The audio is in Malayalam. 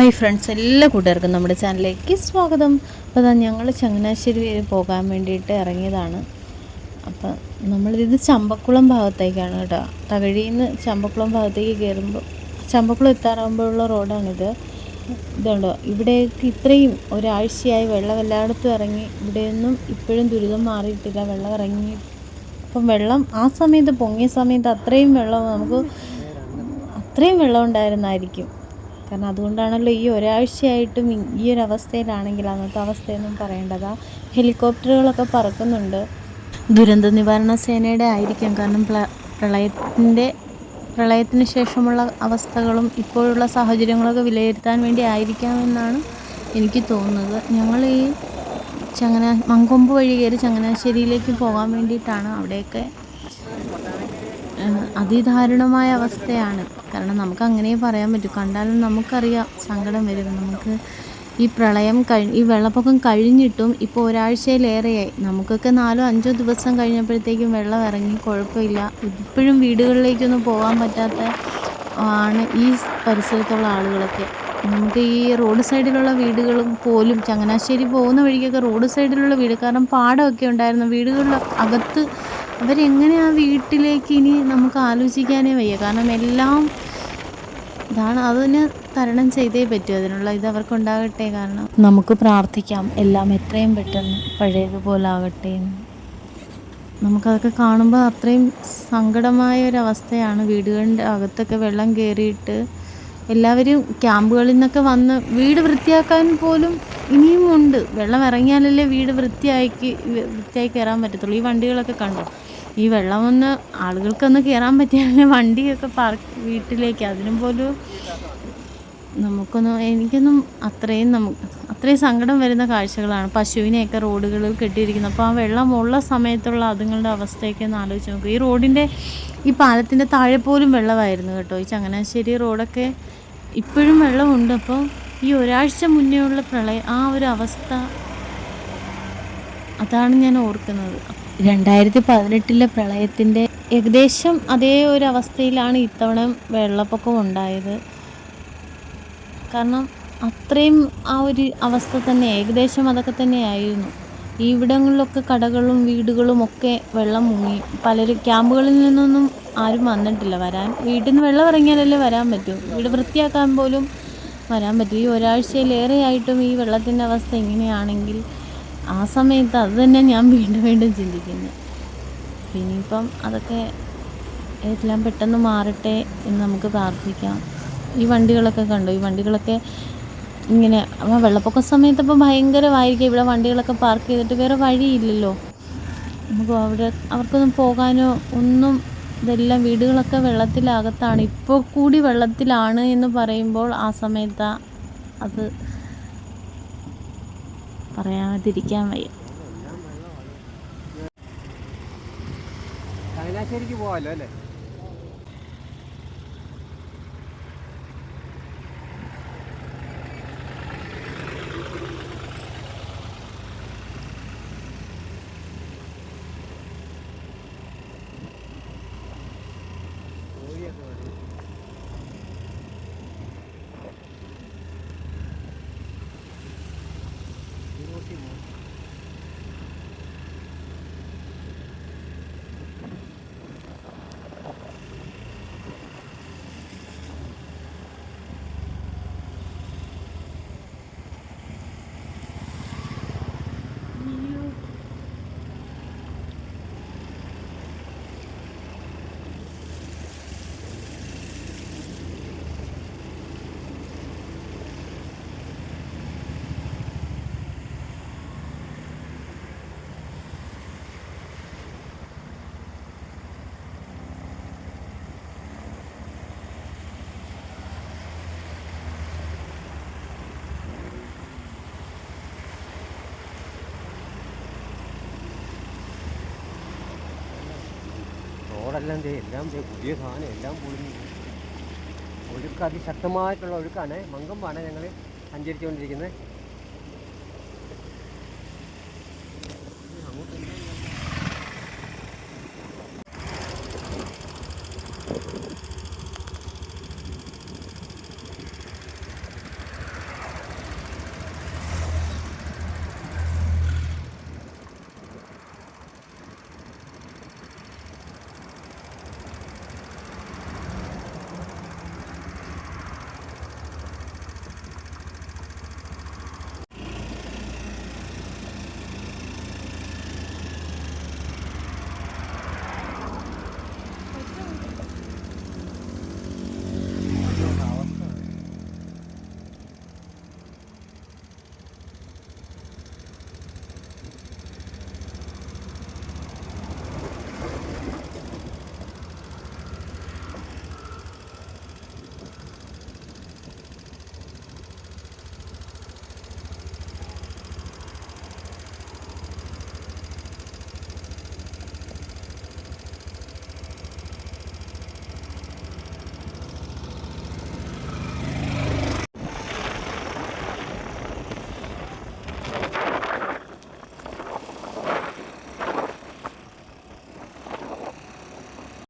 ഹായ് ഫ്രണ്ട്സ്, എല്ലാ കൂട്ടുകാർക്കും നമ്മുടെ ചാനലിലേക്ക് സ്വാഗതം. അപ്പോൾ അതാ ഞങ്ങൾ ചങ്ങനാശ്ശേരി വരെ പോകാൻ വേണ്ടിയിട്ട് ഇറങ്ങിയതാണ്. അപ്പം നമ്മളിത് ചമ്പക്കുളം ഭാഗത്തേക്കാണ് കേട്ടോ. തകഴിയിൽ നിന്ന് ചമ്പക്കുളം ഭാഗത്തേക്ക് കയറുമ്പോൾ ചമ്പക്കുളം എത്താറാകുമ്പോഴുള്ള റോഡാണിത്. ഇതുണ്ടോ, ഇവിടേക്ക് ഇത്രയും ഒരാഴ്ചയായി വെള്ളം എല്ലായിടത്തും ഇറങ്ങി. ഇവിടെയൊന്നും ഇപ്പോഴും ദുരിതം മാറിയിട്ടില്ല. വെള്ളം ഇറങ്ങി. അപ്പം വെള്ളം ആ സമയത്ത് പൊങ്ങിയ സമയത്ത് അത്രയും വെള്ളം ഉണ്ടായിരുന്നായിരിക്കും. കാരണം അതുകൊണ്ടാണല്ലോ ഈ ഒരാഴ്ചയായിട്ടും ഈ ഒരു അവസ്ഥയിലാണെങ്കിൽ അന്നത്തെ അവസ്ഥയൊന്നും പറയേണ്ടതാ. ഹെലികോപ്റ്ററുകളൊക്കെ പറക്കുന്നുണ്ട്. ദുരന്ത നിവാരണ സേനയുടെ ആയിരിക്കും. കാരണം പ്രളയത്തിന് ശേഷമുള്ള അവസ്ഥകളും ഇപ്പോഴുള്ള സാഹചര്യങ്ങളൊക്കെ വിലയിരുത്താൻ വേണ്ടി ആയിരിക്കാമെന്നാണ് എനിക്ക് തോന്നുന്നത്. ഞങ്ങൾ ഈ മങ്കൊമ്പ് വഴി കയറി ചങ്ങനാശ്ശേരിയിലേക്ക് പോകാൻ വേണ്ടിയിട്ടാണ്. അവിടെയൊക്കെ അതിദാരുണമായ അവസ്ഥയാണ്. കാരണം നമുക്ക് അങ്ങനെ പറയാൻ പറ്റും. കണ്ടാലും നമുക്കറിയാം, സങ്കടം വരും നമുക്ക്. ഈ ഈ വെള്ളപ്പൊക്കം കഴിഞ്ഞിട്ടും ഇപ്പോൾ ഒരാഴ്ചയിലേറെയായി. നമുക്കൊക്കെ 4-5 ദിവസം കഴിഞ്ഞപ്പോഴത്തേക്കും വെള്ളം ഇറങ്ങി, കുഴപ്പമില്ല. ഇപ്പോഴും വീടുകളിലേക്കൊന്നും പോകാൻ പറ്റാത്ത ആണ് ഈ പരിസരത്തുള്ള ആളുകളൊക്കെ. നമുക്ക് ഈ റോഡ് സൈഡിലുള്ള വീടുകളും പോലും, ചങ്ങനാശ്ശേരി പോകുന്ന വഴിക്കൊക്കെ റോഡ് സൈഡിലുള്ള വീട്, കാരണം പാടമൊക്കെ ഉണ്ടായിരുന്നു വീടുകളിൽ അകത്ത്. അവരെങ്ങനെ ആ വീട്ടിലേക്ക് ഇനി നമുക്ക് ആലോചിക്കാനേ വയ്യ. കാരണം എല്ലാം ഇതാണ്. അതിന് തരണം ചെയ്തേ പറ്റൂ. അതിനുള്ള ഇത് അവർക്കുണ്ടാകട്ടെ. കാരണം നമുക്ക് പ്രാർത്ഥിക്കാം എല്ലാം എത്രയും പെട്ടെന്ന് പഴയതുപോലെ ആകട്ടെ എന്ന്. നമുക്കതൊക്കെ കാണുമ്പോൾ അത്രയും സങ്കടമായ ഒരവസ്ഥയാണ്. വീടുകളുടെ അകത്തൊക്കെ വെള്ളം കയറിയിട്ട് എല്ലാവരും ക്യാമ്പുകളിൽ നിന്നൊക്കെ വന്ന് വീട് വൃത്തിയാക്കാൻ പോലും ഇനിയും ഉണ്ട്. വെള്ളം ഇറങ്ങിയാലല്ലേ വീട് വൃത്തിയായി കയറാൻ പറ്റത്തുള്ളൂ. ഈ വണ്ടികളൊക്കെ കണ്ടോ, ഈ വെള്ളം ഒന്ന് ആളുകൾക്കൊന്ന് കയറാൻ പറ്റിയാലേ വണ്ടിയൊക്കെ വീട്ടിലേക്ക്. അതിനും പോലും എനിക്കൊന്നും അത്രയും സങ്കടം വരുന്ന കാഴ്ചകളാണ്. പശുവിനെയൊക്കെ റോഡുകളിൽ കെട്ടിയിരിക്കുന്നത്. അപ്പോൾ ആ വെള്ളം ഉള്ള സമയത്തുള്ള അതുങ്ങളുടെ അവസ്ഥയൊക്കെ ഒന്ന് ആലോചിച്ച് നോക്കുക. ഈ റോഡിൻ്റെ ഈ പാലത്തിൻ്റെ താഴെ പോലും വെള്ളമായിരുന്നു കേട്ടോ. ഈ ചങ്ങനാശ്ശേരി റോഡൊക്കെ ഇപ്പോഴും വെള്ളമുണ്ട്. അപ്പോൾ ഈ ഒരാഴ്ച മുന്നേ ഉള്ള ആ ഒരു അവസ്ഥ, അതാണ് ഞാൻ ഓർക്കുന്നത്. 2018 പ്രളയത്തിൻ്റെ ഏകദേശം അതേ ഒരു അവസ്ഥയിലാണ് ഇത്തവണ വെള്ളപ്പൊക്കം ഉണ്ടായത്. കാരണം അത്രയും ആ ഒരു അവസ്ഥ തന്നെ, ഏകദേശം അതൊക്കെ തന്നെയായിരുന്നു. ഈ ഇവിടങ്ങളിലൊക്കെ കടകളും വീടുകളും ഒക്കെ വെള്ളം മുങ്ങി. പലരും ക്യാമ്പുകളിൽ നിന്നൊന്നും ആരും വന്നിട്ടില്ല. വീട്ടിൽ നിന്ന് വെള്ളം ഇറങ്ങിയാലല്ലേ വരാൻ പറ്റൂ. വീട് വൃത്തിയാക്കാൻ പോലും വരാൻ പറ്റും. ഈ ഒരാഴ്ചയിലേറെയായിട്ടും ഈ വെള്ളത്തിൻ്റെ അവസ്ഥ ഇങ്ങനെയാണെങ്കിൽ ആ സമയത്ത് അത് തന്നെ ഞാൻ വീണ്ടും ചിന്തിക്കുന്നു. ഇനിയിപ്പം അതൊക്കെ എല്ലാം പെട്ടെന്ന് മാറട്ടെ എന്ന് നമുക്ക് പ്രാർത്ഥിക്കാം. ഈ വണ്ടികളൊക്കെ കണ്ടോ, ഈ വണ്ടികളൊക്കെ ഇങ്ങനെ വെള്ളപ്പൊക്ക സമയത്തപ്പോൾ ഭയങ്കരമായിരിക്കും. ഇവിടെ വണ്ടികളൊക്കെ പാർക്ക് ചെയ്തിട്ട് വേറെ വഴിയില്ലല്ലോ നമുക്ക്. അവർക്കൊന്നും പോകാനോ ഒന്നും. ഇതെല്ലാം വീടുകളൊക്കെ വെള്ളത്തിലകത്താണ്. ഇപ്പോൾ കൂടി വെള്ളത്തിലാണ് എന്ന് പറയുമ്പോൾ ആ സമയത്ത് അത് പറയാതിരിക്കാൻ വയ്യ. ചങ്ങനാശ്ശേരിക്ക് പോകാമല്ലോ അല്ലേ? റോഡെല്ലാം എല്ലാം പുതിയ സാധനം എല്ലാം പൊളിഞ്ഞു. ഒഴുക്ക് അതിശക്തമായിട്ടുള്ള ഒഴുക്കാണ്. മങ്കമ്പാണ് ഞങ്ങൾ സഞ്ചരിച്ചുകൊണ്ടിരിക്കുന്നത്.